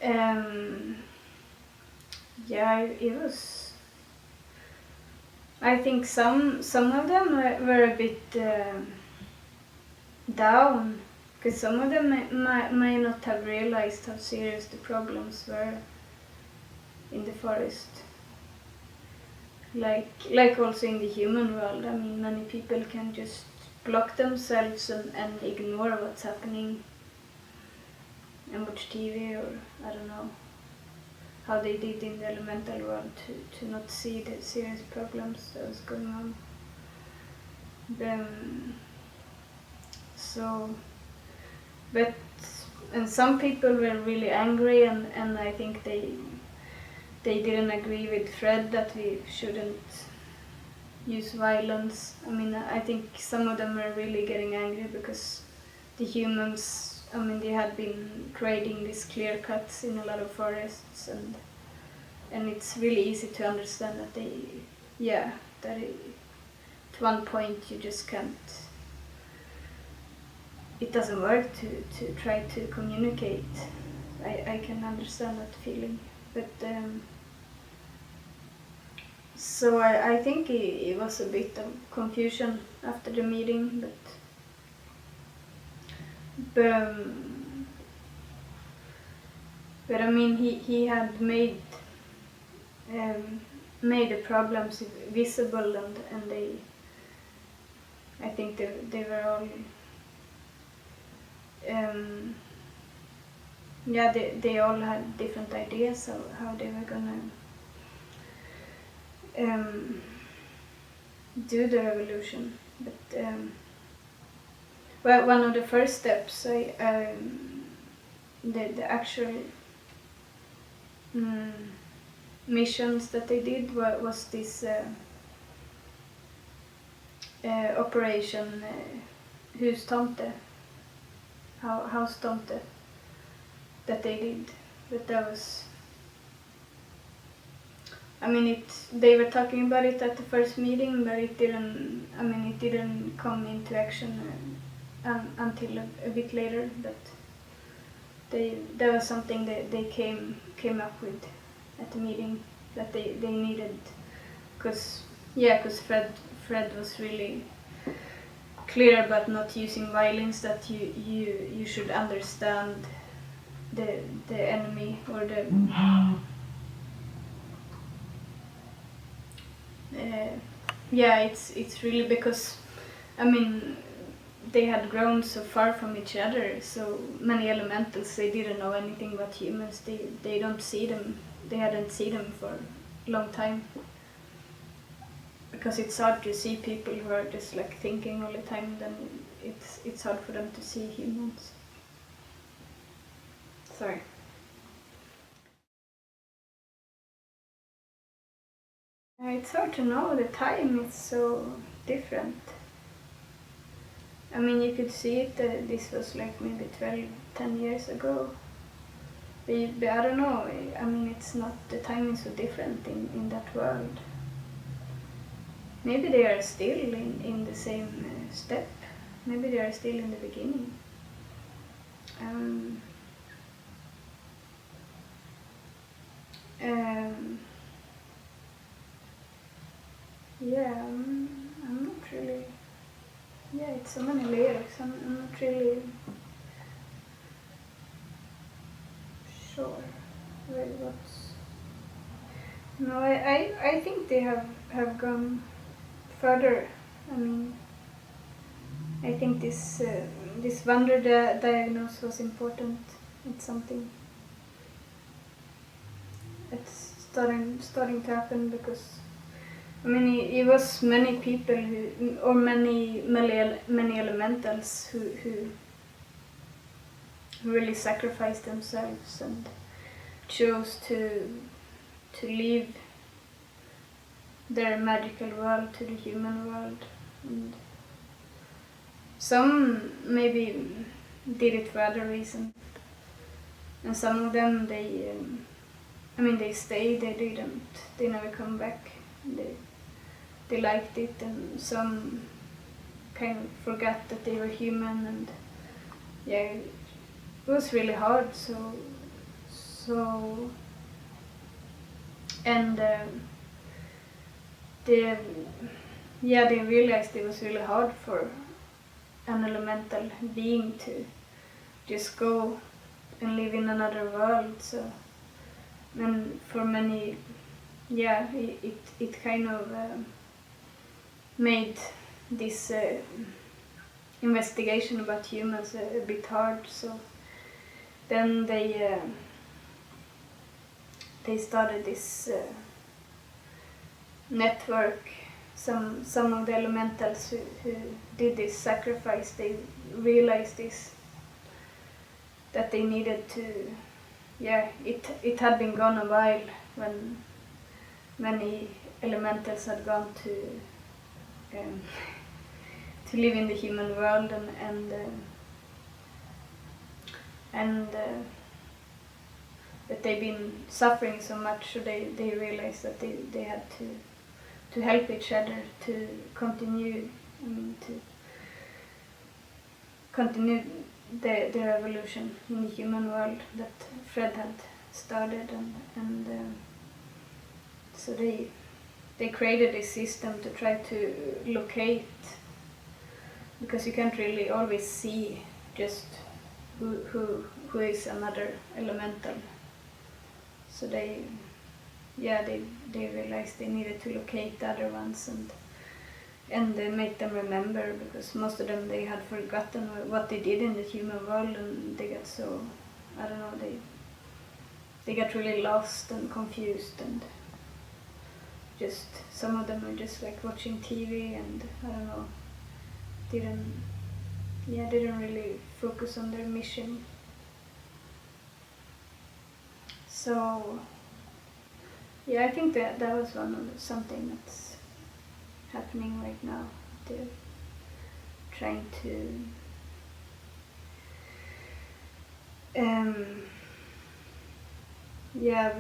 Um, yeah, it was. I think some of them were a bit down, because some of them may not have realized how serious the problems were in the forest. Like also in the human world, I mean, many people can just block themselves and ignore what's happening and watch TV, or I don't know how they did in the elemental world to not see the serious problems that was going on. So, but and some people were really angry, and I think they didn't agree with Fred that we shouldn't use violence. I mean, I think some of them were really getting angry because the humans, I mean, they had been creating these clear cuts in a lot of forests, and it's really easy to understand that at one point you just can't. It doesn't work to try to communicate. I can understand that feeling, but so I think it was a bit of confusion after the meeting, but I mean he had made the problems visible, and I think they were all they all had different ideas of how they were gonna do the revolution. But well, one of the first steps, the actual missions that they did was this operation Hustomte, House Tomte, that they did. But that was, I mean, they were talking about it at the first meeting, but it didn't. I mean, it didn't come into action until a bit later. But that was something that they came up with at the meeting that they needed, because Fred was really clear about not using violence. That you should understand the enemy, or the it's really because, I mean, they had grown so far from each other, so many elementals, they didn't know anything about humans. They don't see them, they hadn't seen them for a long time, because it's hard to see people who are just like thinking all the time. Then it's hard for them to see humans. Sorry. It's hard to know, the time is so different. I mean, you could see it, this was like maybe 10 years ago. But I don't know, I mean, it's not, the time is so different in that world. Maybe they are still in the same step. Maybe they are still in the beginning. Yeah, I'm not really. Yeah, it's so many layers. I'm not really sure. What's. No, I think they have gone further. I mean, I think this wonder diagnosis was important. It's something. It's starting to happen, because I mean it was many people or many elementals who really sacrificed themselves and chose to leave their magical world to the human world, and some maybe did it for other reasons, and some of them they stayed, they never come back. They liked it, and some kind of forgot that they were human, and yeah, it was really hard. So So and they they realized it was really hard for an elemental being to just go and live in another world. So and for many, it kind of made this investigation about humans a bit hard. So then they started this network. Some of the elementals who did this sacrifice, they realized this, that they needed to, it had been gone a while when many elementals had gone to live in the human world, and that they've been suffering so much, so they realized that they had to help each other to continue, to continue the revolution in the human world that Fred had started, and so they created a system to try to locate, because you can't really always see just who is another elemental. So they realized they needed to locate the other ones and make them remember, because most of them, they had forgotten what they did in the human world, and they got so, I don't know, they got really lost and confused, and just some of them were just like watching TV, and I don't know, didn't really focus on their mission. So I think that was something that's happening right now. They're trying to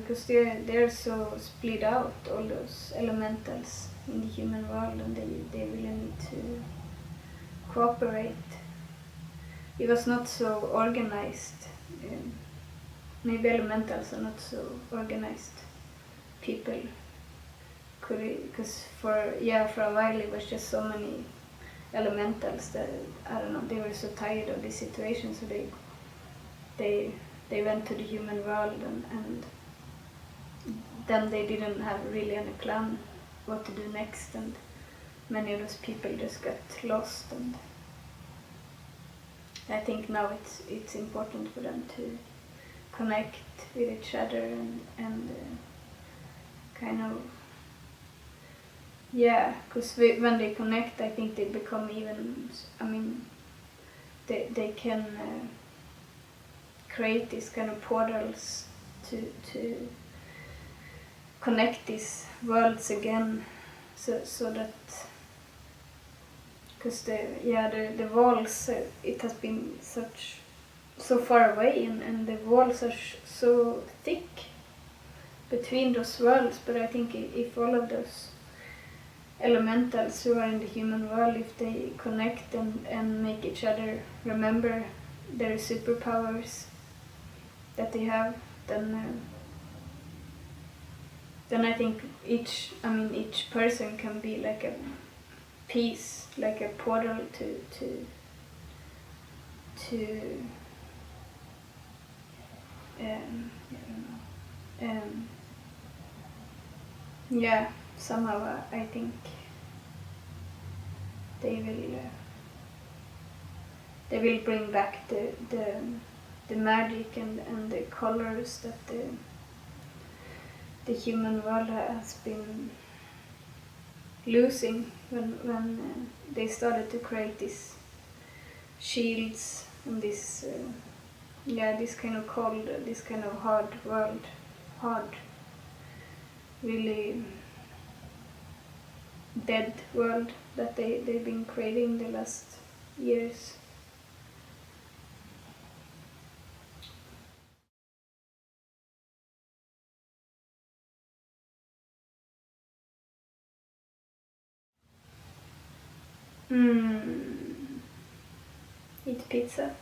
because they're so split out, all those elementals in the human world, and they really need to cooperate. It was not so organized. Maybe elementals are not so organized people. Because for a while it was just so many elementals that, I don't know, they were so tired of this situation, so they went to the human world, and then they didn't have really any plan what to do next, and many of those people just got lost. And I think now it's important for them to connect with each other and kind of, because when they connect, I think they become even, they can create these kind of portals to connect these worlds again, so that, because the walls, it has been so far away, and the walls are so thick between those worlds. But I think if all of those elementals who are in the human world, if they connect and make each other remember their superpowers that they have, then I think each person can be like a piece, like a portal to somehow I think they will bring back the magic and the colors that the human world has been losing when they started to create these shields and this this kind of cold, this kind of hard world, really dead world that they've been creating the last years. Eat pizza.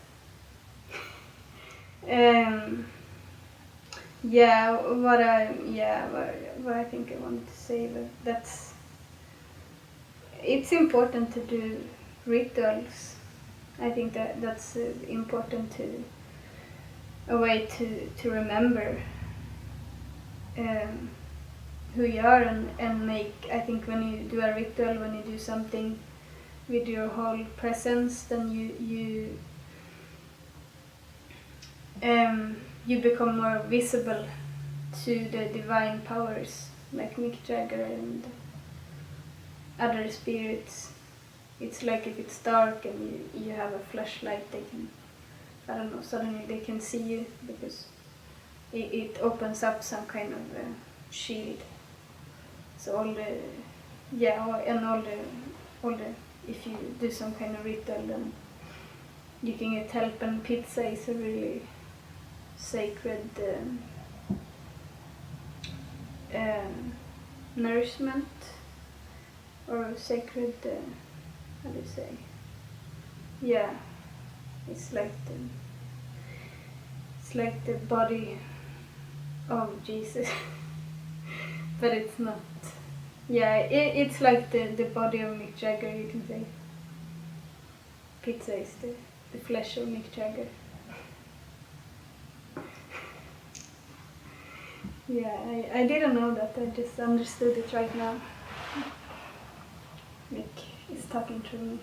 yeah, what I think I wanted to say, that's it's important to do rituals. I think that's important to a way to remember um, who you are, and make. I think when you do a ritual, when you do something with your whole presence, then you become more visible to the divine powers like Mick Jagger and other spirits. It's like if it's dark and you have a flashlight, they can, I don't know, suddenly they can see you because it opens up some kind of shield. So all the, if you do some kind of ritual, then you can get help, and pizza is a really sacred nourishment, or sacred, how do you say? Yeah, it's like the body of Jesus, but it's not. Yeah, it's like the body of Mick Jagger, you can say. Pizza is the flesh of Mick Jagger. Yeah, I didn't know that, I just understood it right now. Mick is talking through me.